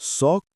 100